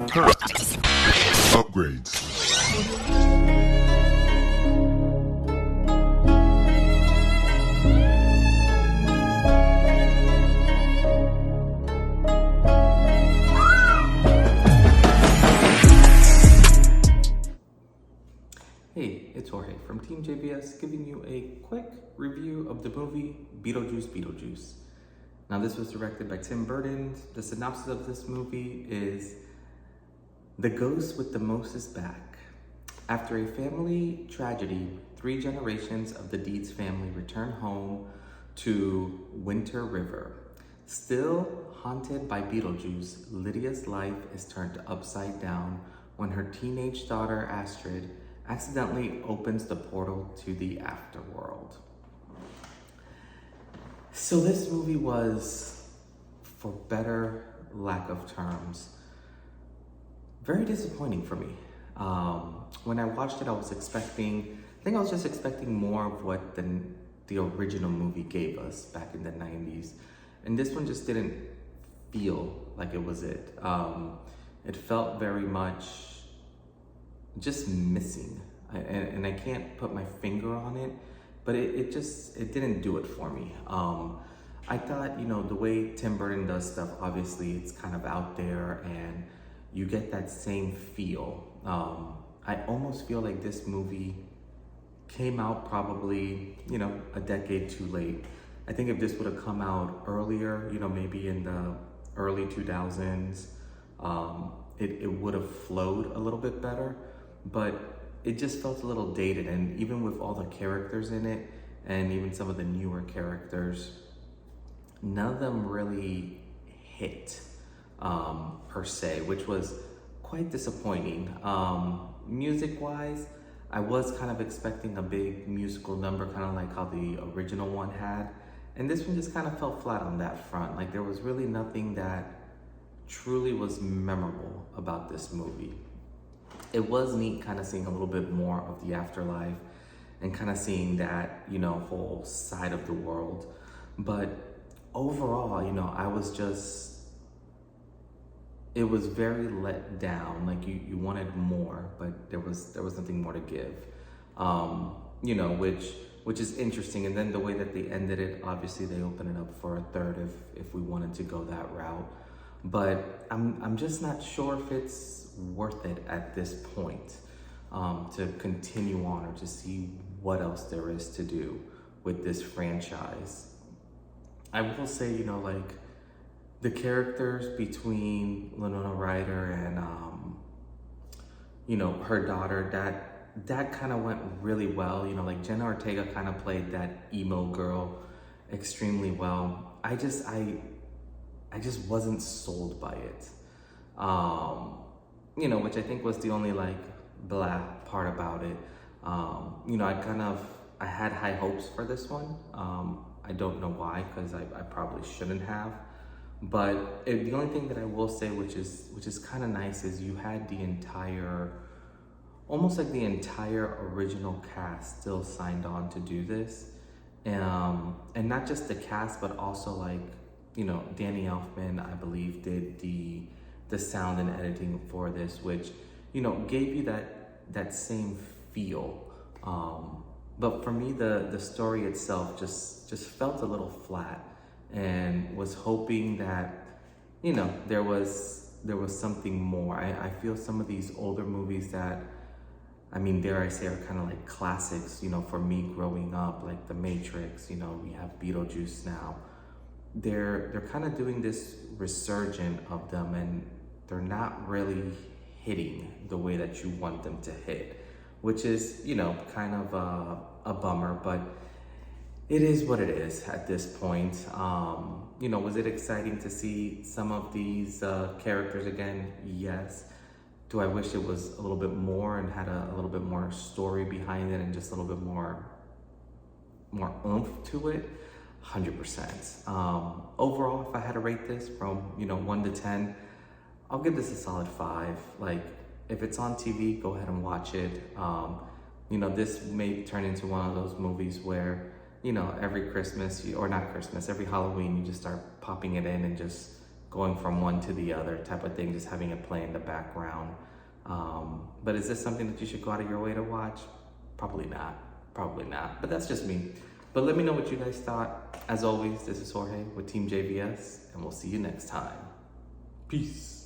Upgrades. Hey, it's Jorge from TeamJVS giving you a quick review of the movie Beetlejuice Beetlejuice. Now this was directed by Burton. The synopsis of this movie is: the ghost with the most is back. After a family tragedy, 3 generations of the Deetz family return home to Winter River. Still haunted by Beetlejuice, Lydia's life is turned upside down when her teenage daughter Astrid accidentally opens the portal to the afterworld. So this movie was, for better lack of terms, very disappointing for me. When I watched it, I was just expecting more of what the original movie gave us back in the 90s. And this one just didn't feel like it was it. It felt very much just missing. And I can't put my finger on it, but it didn't do it for me. I thought, the way Burton does stuff, obviously it's kind of out there and you get that same feel. I almost feel like this movie came out probably, a decade too late. I think if this would have come out earlier, maybe in the early 2000s, it would have flowed a little bit better, but it just felt a little dated. And even with all the characters in it, and even some of the newer characters, none of them really hit per se, which was quite disappointing. Music-wise, I was kind of expecting a big musical number, kind of like how the original one had. And this one just kind of fell flat on that front. Like there was really nothing that truly was memorable about this movie. It was neat kind of seeing a little bit more of the afterlife and kind of seeing that, whole side of the world. But overall, I was just, it was very let down. Like you wanted more, but there was nothing more to give, which is interesting. And then the way that they ended it, obviously they opened it up for a third if we wanted to go that route. But I'm just not sure if it's worth it at this point to continue on or to see what else there is to do with this franchise. I will say, the characters between Winona, Ryder, and her daughter, that kind of went really well. Like Jenna Ortega kind of played that emo girl extremely well. I just wasn't sold by it. Which I think was the only blah part about it. I had high hopes for this one. I don't know why, because I probably shouldn't have. But the only thing that I will say, which is kind of nice, is you had almost like the entire original cast still signed on to do this. And not just the cast, but also Danny Elfman, I believe, did the sound and editing for this, which, gave you that same feel. But for me, the story itself just felt a little flat, and was hoping that, there was something more. I feel some of these older movies that, dare I say, are kind of like classics, for me growing up, like The Matrix, we have Beetlejuice now. They're kind of doing this resurgent of them, and they're not really hitting the way that you want them to hit, which is, kind of a bummer, but it is what it is at this point. Was it exciting to see some of these characters again? Yes. Do I wish it was a little bit more and had a little bit more story behind it and just a little bit more oomph to it? 100%. Overall, if I had to rate this from 1 to 10, I'll give this a solid 5. If it's on TV, go ahead and watch it. This may turn into one of those movies where every Christmas, or not Christmas, every Halloween, you just start popping it in and just going from one to the other type of thing, just having it play in the background. But is this something that you should go out of your way to watch? Probably not, but that's just me. But let me know what you guys thought. As always, this is Jorge with Team JVS, and we'll see you next time. Peace.